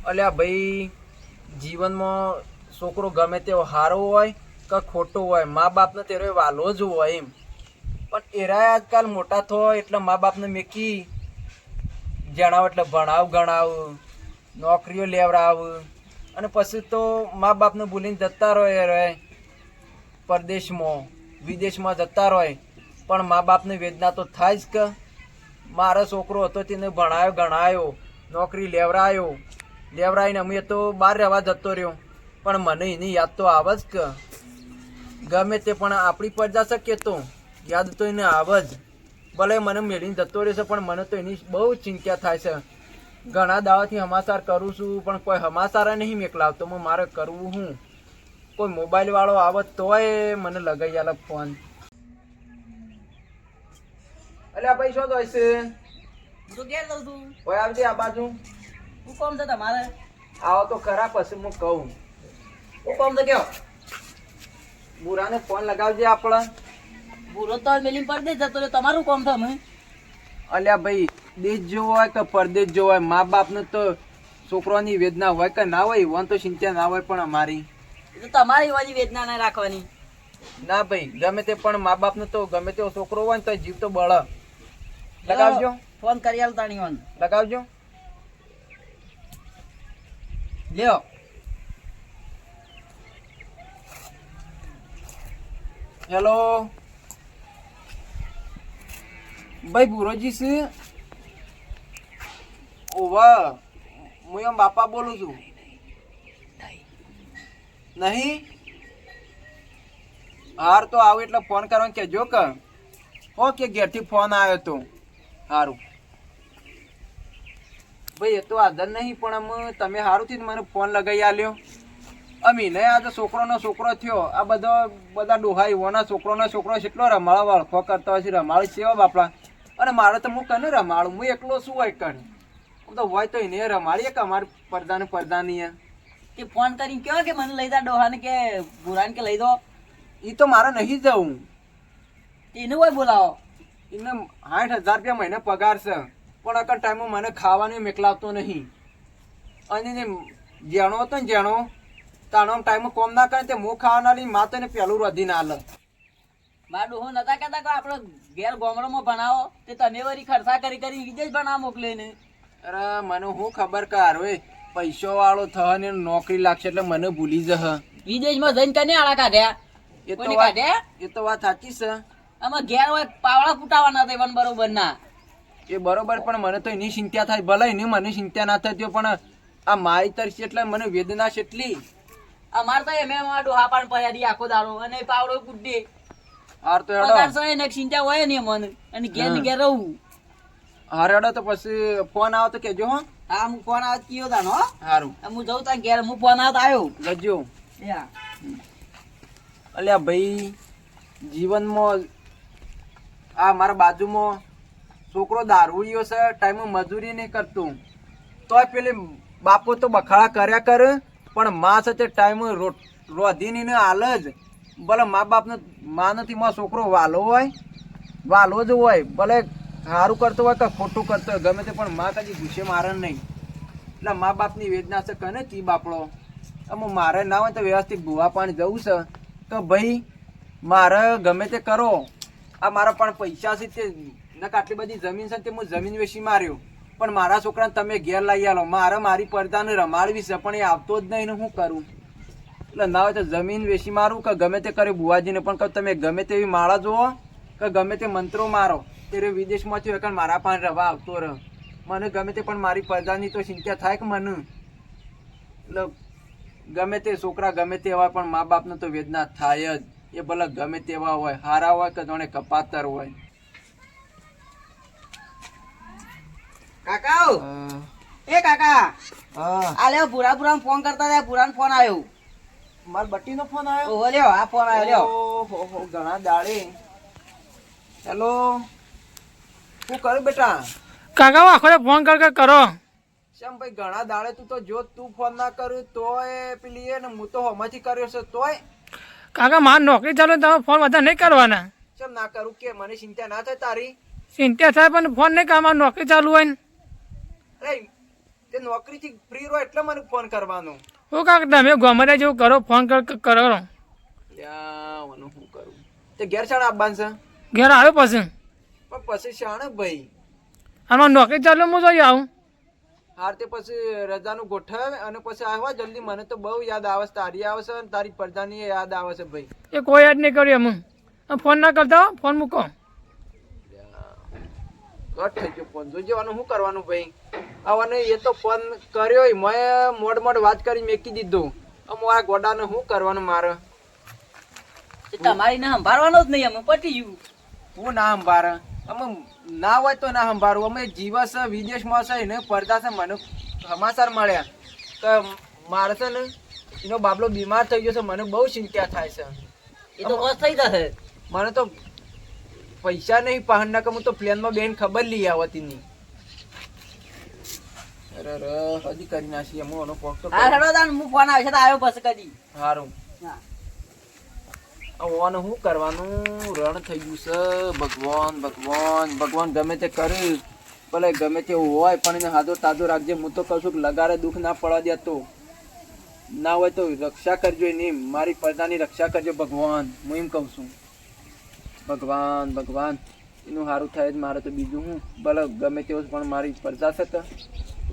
અલ્યા ભાઈ, જીવનમાં છોકરો ગમે તેવો સારો હોય કે ખોટો હોય, મા બાપને તેરો વાલો જ હોય એમ. પણ એરાય આજકાલ મોટા થયો એટલે મા બાપને મેકી જણાવ એટલે ભણાવ ગણાવ, નોકરીઓ લેવડાવ, અને પછી તો મા બાપને ભૂલીને જતા રહે પરદેશમાં વિદેશમાં જતા રહે. પણ મા બાપની વેદના તો થાય જ કે મારો છોકરો હતો તેને ભણાયો ગણાયો, નોકરી લેવરાઈને અમે તો બહાર રહેવા જતો રહ્યો, પણ મને એની યાદ તો આવે જ કે ગમે તે પણ આપણી પ્રજા શકે તો યાદ તો એને આવે જ. ભલે મને મેળીને જતો રહેશે પણ મને તો એની બહુ ચિંતા થાય છે. ઘણા દાવાથી સમાચાર કરું છું પણ કોઈ સમાચાર નહીં મોકલાવતો. મારે કરવું હું? કોઈ મોબાઈલ વાળો આવે તોય મને લગાઈ આલે ફોન. અલ્યા ભાઈ શું જોઈ છે? તો ઘેર જઉં છું. કોઈ આવજે આ બાજુ. શું કામ છે તમારે? આવો તો ખરા પછી હું કહું. શું કામ છે કયો? બુરાને ફોન લગાવજે આપણા. ભૂરો તો મેલી પરદેશ જતો રહ્યો, તમારું કામ છે અમે? અલ્યા ભાઈ, દેશ જેવો હોય કે પરદેશ જેવો હોય, મા બાપને તો છોકરાની વેદના હોય કે ના હોય, વન તો ચિંતા ના હોય. પણ અમારી એ તો તમારી વાળી વેદના ના રાખવાની. ના ભાઈ, ગમે તે પણ મા બાપને તો ગમે તેવો છોકરો હોય ને તો જીવ તો બળ. લગાવજો ફોન કરી આલ તાણી ઓન. લગાવજો. લ્યો. હેલો ભાઈ, બુરોજી છે? ઓવા, હું એમ બાપા બોલું છું. નહીં હાર તો આવું એટલે ફોન કરવાનું કહેજો કે ઓકે ઘેરથી ફોન આવ્યો તો સારું. ભાઈ એ તો હાજર નહીં પણ આમ તમે સારું થયું મને ફોન લગાવી આલ્યો. અમીને આજે છોકરોનો છોકરો થયો. આ બધા ડોહાઈ ઓના છોકરો કેટલો રમાળો વળખો કરતો હોય છે. રમાળ સેવા બાપડા. અને મારે તો હું કને રમાડું? હું એકલો શું હોય કરી? હું તો હોય તો એને રમાડીએ કે અમારી પડદાની કે ફોન કરીને કહો કે મને લઈ જા ડોહાને કે ભૂરાને કે લઈ દો. એ તો મારે નહીં જવું. એને હોય બોલાવો. એને 60,000 રૂપિયા મહિને પગાર છે પણ અકર ટાઈમમાં મને ખાવાનું મેકલાવતો નહીં. અને જેણો હતો ને જેણો તાણો ટાઈમમાં કોમ ના કરે તે હું ખાવાના લઈ મા તો એને પેલું રધી ના હાલ. મારા ડોહો નતા કહેતા કે આપણે ઘેર ગોમડામાં ભણાવો તે તમે વળી ખર્ચા કરી વિદેશ ભણાવવા મોકલે ને. અરે મને હું ખબર કર હવે પૈસો વાળો થવા ને નોકરી લાગશે એટલે મને ભૂલી જહ. વિદેશમાં જઈને કને આળા કાઢ્યા? એ તો વાત સાચી છે. આમાં ઘેર હોય પાવડા ફૂટાવાના હતા પણ બરોબર ના. એ બરોબર પણ મને તો એની ચિંતા થાય. ભલે એની મને ચિંતા ના થતી પણ આ મારી તરફ એટલે મને વેદના છે એટલી. અમારે તો એમ ડોહા પાણ પયારી આખો દાડો અને પાવડો કુટે. હાર તો એને ચિંતા હોય ને મને અને ઘેર રહું. હારે હેડો તો પછી ફોન આવે તો કેજો. હા હું ફોન આવે કયો તાનો. સારું હું જઉં તા ઘેર. હું ફોન આવે આવ્યો જજો. અલ્યા ભાઈ, જીવનમાં આ મારા બાજુમાં છોકરો દારૂડિયો છે. ટાઈમે મજૂરી નહીં કરતું તોય પેલી બાપુ તો બખાડા કર્યા કરે પણ માં છે તે ટાઈમે રોધીની ને હાલ જ. ભલે મા બાપને મા નથી, મારો છોકરો વાલો જ હોય. ભલે સારું કરતો હોય કે ખોટું કરતો હોય ગમે તે પણ માં કદી ગુસ્સે મારે નહીં. એટલે મા બાપની વેદના છે કને તી બાપડો. અમુક મારે ના હોય તો વ્યવસ્થિત ભૂવા પાણી જવું છે તો ભાઈ મારે ગમે તે કરો. આ મારા પણ પૈસા છે તે નક આટલી બધી જમીન છે તે હું જમીન વેચી માર્યો પણ મારા છોકરાને તમે ઘેર લઈ આલો. મારે મારી પડદાને રમાડવી છે પણ એ આવતો જ નહીં ને શું કરું? એટલે ના હોય તો જમીન વેચી મારું કે ગમે તે કર્યું બુવાજીને પણ કહું તમે ગમે તેવી માળા જુઓ કે ગમે તે મંત્રો મારો તે વિદેશમાં થયો કારણ મારા પાસે રવા આવતો રહે. મને ગમે તે પણ મારી પડદાની તો ચિંતા થાય કે મને. એટલે ગમે તે છોકરા ગમે તે હોય પણ મા બાપને તો વેદના થાય જ. એ ભલે ગમે તેવા હોય, હારા હોય કે જોણે કપાતર હોય. કાકા એ કાકા આ લ્યો ભૂરા ફોન કરતા હતા. ભૂરાનો ફોન આવ્યો. માર બટ્ટીનો ફોન આવ્યો? ઓહો લ્યો આ ફોન આવ્યો લ્યો. ઓહો ઘણા દાડે. હેલો શું કરું બેટા? કાકા આખો ફોન કરો. શેમ ભાઈ ઘણા દાડે તું તો જો તું ફોન ના કર્યું તોય પેલી ને હું તો હમાથી કર્યો છે તોય. કાકા મારી નોકરી ચાલુ તમે ફોન બધા નહીં કરવાના. શેમ ના કરું કે મને ચિંતા ના થાય તારી? ચિંતા થાય પણ ફોન નહીં કરવા, નોકરી ચાલુ હોય ને. અરે તે નોકરીથી ફ્રી રહો એટલે મને ફોન કરવાનો. હું કાક તમે ગમે જેવું કરો ફોન કરો લ્યા મને શું કરું? તે ઘેર શાણ આવવાનું છે? ઘેર આવ્યો પછી પણ પછી શાણ ભાઈ આમાં નોકરી ચાલુ હું જોઈએ આવું. હાર તે પછી રજાનું ગોઠવે અને પછી આવવા જલ્દી. મને તો બહુ યાદ આવે છે, તારી આવે છે અને તારી પડદાની યાદ આવે છે ભાઈ. એ કોઈ યાદ નહીં કર્યું અમે ફોન ના કરતા હો, ફોન મૂકો. કટ થઈ ગયો ફોન. જોઈ જવાનું શું કરવાનું ભાઈ? આવવાને એ તો ફોન કર્યો મેં મોડ વાત કરી મેકી દીધું. આ ગોડાને શું કરવાનું મારે? એ તમારી ને સંભાળવાનો જ નહીં, અમે પટી ગયું. હું ના સંભાળે? અમે ના હોય તો ના સંભાળું. અમે જીવા છે વિદેશમાં છે એને પડદા છે. મને સમાચાર મળ્યા કે મારે છે ને એનો બાબલો બીમાર થઈ ગયો છે. મને બહુ ચિંતા થાય છે. એ તો બસ થઈ જશે. મને તો પૈસા નહીં પહાડ ના કે હું તો પ્લેનમાં બેન ખબર લઈ આવતી નહીં. અરે હજી કરી નાખી એમ ઓનો પોક તો હા હેડો તાન હું ફોન આવશે તો આવ્યો પછી કદી. સારું. હા. ઓને શું કરવાનું? રણ થઈ ગયું છે. ભગવાન ભગવાન ભગવાન ગમે તે કરે ભલે ગમે તે હોય પણ એને હાથો તાજો રાખજે. હું તો કહું છું કે લગારે દુઃખ ના પડવા દેતો. ના હોય તો રક્ષા કરજો એની, મારી પડદાની રક્ષા કરજો ભગવાન. હું એમ કહું છું ભગવાન ભગવાન એનું સારું થાય જ મારે તો બીજું હું. ભલે ગમે તેવું પણ મારી પડદા છે તો